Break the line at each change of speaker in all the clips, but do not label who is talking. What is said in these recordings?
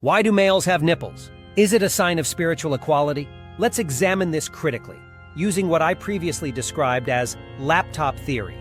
Why do males have nipples? Is it a sign of spiritual equality? Let's examine this critically, using what I previously described as laptop theory.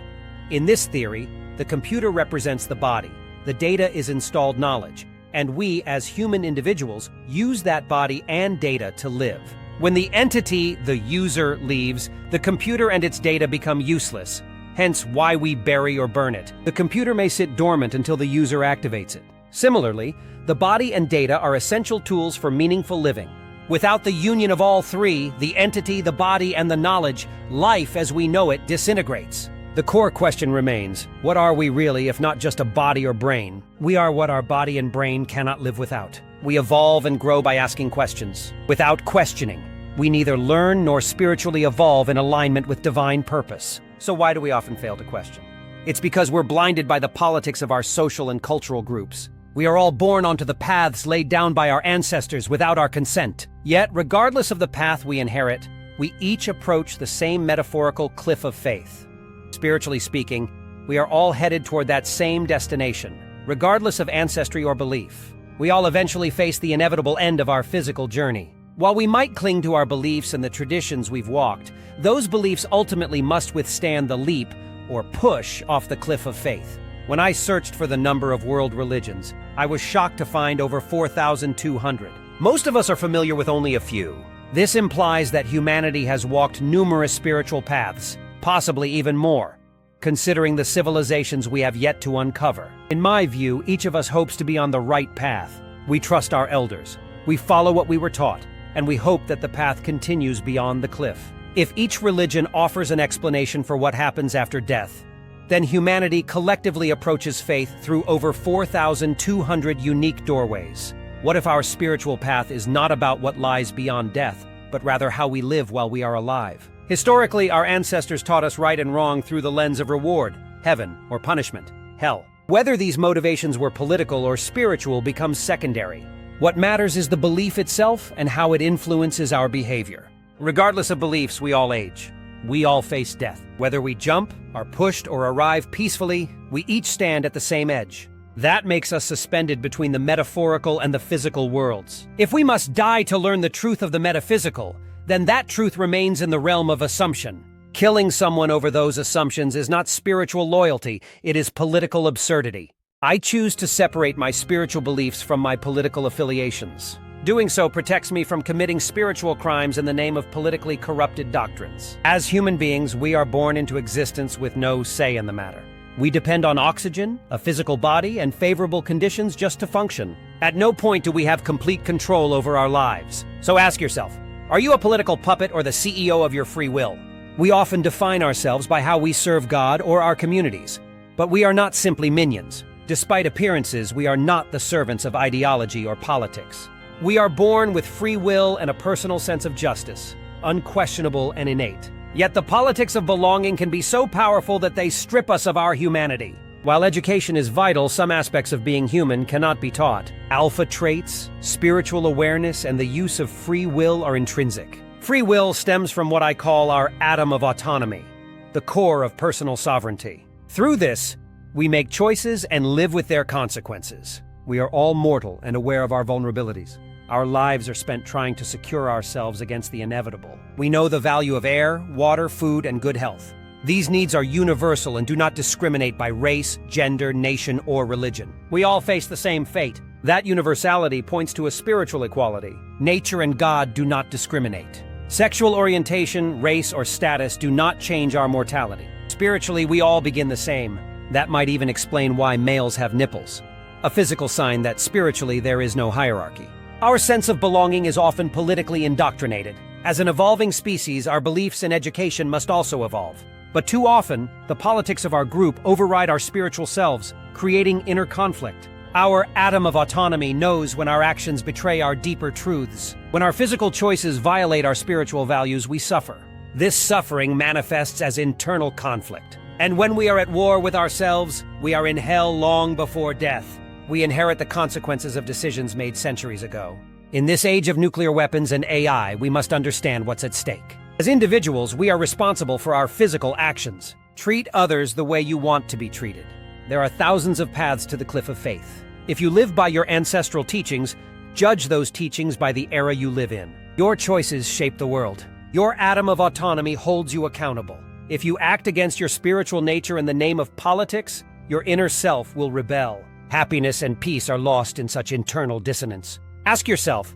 In this theory, the computer represents the body, the data is installed knowledge, and we, as human individuals, use that body and data to live. When the entity, the user, leaves, the computer and its data become useless, hence why we bury or burn it. The computer may sit dormant until the user activates it. Similarly, the body and data are essential tools for meaningful living. Without the union of all three, the entity, the body, and the knowledge, life as we know it disintegrates. The core question remains, what are we really if not just a body or brain? We are what our body and brain cannot live without. We evolve and grow by asking questions. Without questioning, we neither learn nor spiritually evolve in alignment with divine purpose. So why do we often fail to question? It's because we're blinded by the politics of our social and cultural groups. We are all born onto the paths laid down by our ancestors without our consent. Yet, regardless of the path we inherit, we each approach the same metaphorical cliff of faith. Spiritually speaking, we are all headed toward that same destination, regardless of ancestry or belief. We all eventually face the inevitable end of our physical journey. While we might cling to our beliefs and the traditions we've walked, those beliefs ultimately must withstand the leap or push off the cliff of faith. When I searched for the number of world religions, I was shocked to find over 4,200. Most of us are familiar with only a few. This implies that humanity has walked numerous spiritual paths, possibly even more, considering the civilizations we have yet to uncover. In my view, each of us hopes to be on the right path. We trust our elders, we follow what we were taught, and we hope that the path continues beyond the cliff. If each religion offers an explanation for what happens after death, then humanity collectively approaches faith through over 4,200 unique doorways. What if our spiritual path is not about what lies beyond death, but rather how we live while we are alive? Historically, our ancestors taught us right and wrong through the lens of reward, heaven, or punishment, hell. Whether these motivations were political or spiritual becomes secondary. What matters is the belief itself and how it influences our behavior. Regardless of beliefs, we all age. We all face death. Whether we jump, are pushed, or arrive peacefully, we each stand at the same edge. That makes us suspended between the metaphorical and the physical worlds. If we must die to learn the truth of the metaphysical, then that truth remains in the realm of assumption. Killing someone over those assumptions is not spiritual loyalty, it is political absurdity. I choose to separate my spiritual beliefs from my political affiliations. Doing so protects me from committing spiritual crimes in the name of politically corrupted doctrines. As human beings, we are born into existence with no say in the matter. We depend on oxygen, a physical body, and favorable conditions just to function. At no point do we have complete control over our lives. So ask yourself, are you a political puppet or the CEO of your free will? We often define ourselves by how we serve God or our communities, but we are not simply minions. Despite appearances, we are not the servants of ideology or politics. We are born with free will and a personal sense of justice, unquestionable and innate. Yet the politics of belonging can be so powerful that they strip us of our humanity. While education is vital, some aspects of being human cannot be taught. Alpha traits, spiritual awareness, and the use of free will are intrinsic. Free will stems from what I call our atom of autonomy, the core of personal sovereignty. Through this, we make choices and live with their consequences. We are all mortal and aware of our vulnerabilities. Our lives are spent trying to secure ourselves against the inevitable. We know the value of air, water, food, and good health. These needs are universal and do not discriminate by race, gender, nation, or religion. We all face the same fate. That universality points to a spiritual equality. Nature and God do not discriminate. Sexual orientation, race, or status do not change our mortality. Spiritually, we all begin the same. That might even explain why males have nipples, a physical sign that spiritually there is no hierarchy. Our sense of belonging is often politically indoctrinated. As an evolving species, our beliefs and education must also evolve. But too often, the politics of our group override our spiritual selves, creating inner conflict. Our atom of autonomy knows when our actions betray our deeper truths. When our physical choices violate our spiritual values, we suffer. This suffering manifests as internal conflict. And when we are at war with ourselves, we are in hell long before death. We inherit the consequences of decisions made centuries ago. In this age of nuclear weapons and AI, we must understand what's at stake. As individuals, we are responsible for our physical actions. Treat others the way you want to be treated. There are thousands of paths to the cliff of faith. If you live by your ancestral teachings, Judge those teachings by the era you live in. Your choices shape the world. Your atom of autonomy holds you accountable. If you act against your spiritual nature in the name of politics, your inner self will rebel. Happiness and peace are lost in such internal dissonance. Ask yourself,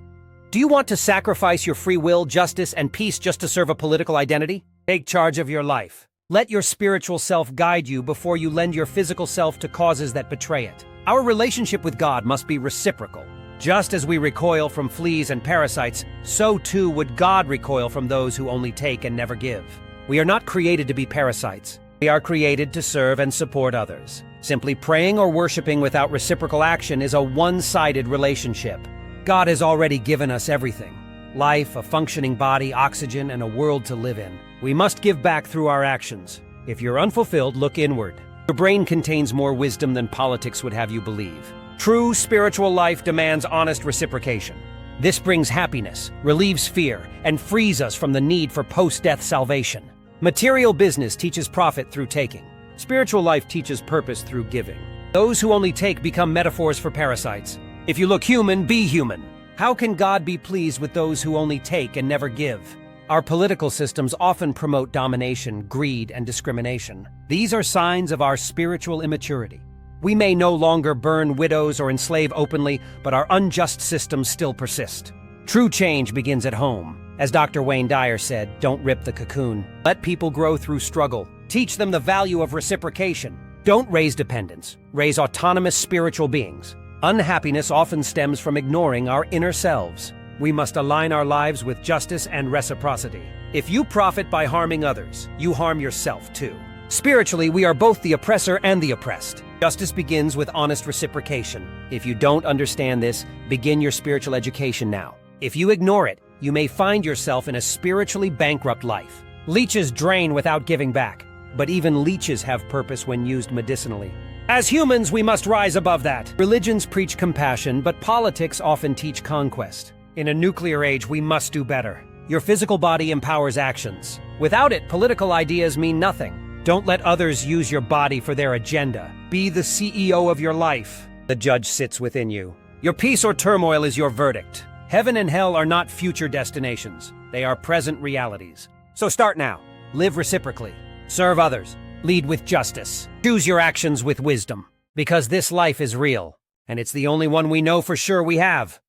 do you want to sacrifice your free will, justice, and peace just to serve a political identity? Take charge of your life. Let your spiritual self guide you before you lend your physical self to causes that betray it. Our relationship with God must be reciprocal. Just as we recoil from fleas and parasites, so too would God recoil from those who only take and never give. We are not created to be parasites. We are created to serve and support others. Simply praying or worshiping without reciprocal action is a one-sided relationship. God has already given us everything: life, a functioning body, oxygen, and a world to live in. We must give back through our actions. If you're unfulfilled, look inward. Your brain contains more wisdom than politics would have you believe. True spiritual life demands honest reciprocation. This brings happiness, relieves fear, and frees us from the need for post-death salvation. Material business teaches profit through taking. Spiritual life teaches purpose through giving. Those who only take become metaphors for parasites. If you look human, be human. How can God be pleased with those who only take and never give? Our political systems often promote domination, greed, and discrimination. These are signs of our spiritual immaturity. We may no longer burn widows or enslave openly, but our unjust systems still persist. True change begins at home. As Dr. Wayne Dyer said, don't rip the cocoon. Let people grow through struggle. Teach them the value of reciprocation. Don't raise dependents. Raise autonomous spiritual beings. Unhappiness often stems from ignoring our inner selves. We must align our lives with justice and reciprocity. If you profit by harming others, you harm yourself too. Spiritually, we are both the oppressor and the oppressed. Justice begins with honest reciprocation. If you don't understand this, begin your spiritual education now. If you ignore it, you may find yourself in a spiritually bankrupt life. Leeches drain without giving back, but even leeches have purpose when used medicinally. As humans, we must rise above that. Religions preach compassion, but politics often teach conquest. In a nuclear age, we must do better. Your physical body empowers actions. Without it, political ideas mean nothing. Don't let others use your body for their agenda. Be the CEO of your life. The judge sits within you. Your peace or turmoil is your verdict. Heaven and hell are not future destinations. They are present realities. So start now. Live reciprocally. Serve others. Lead with justice. Choose your actions with wisdom. Because this life is real, and it's the only one we know for sure we have.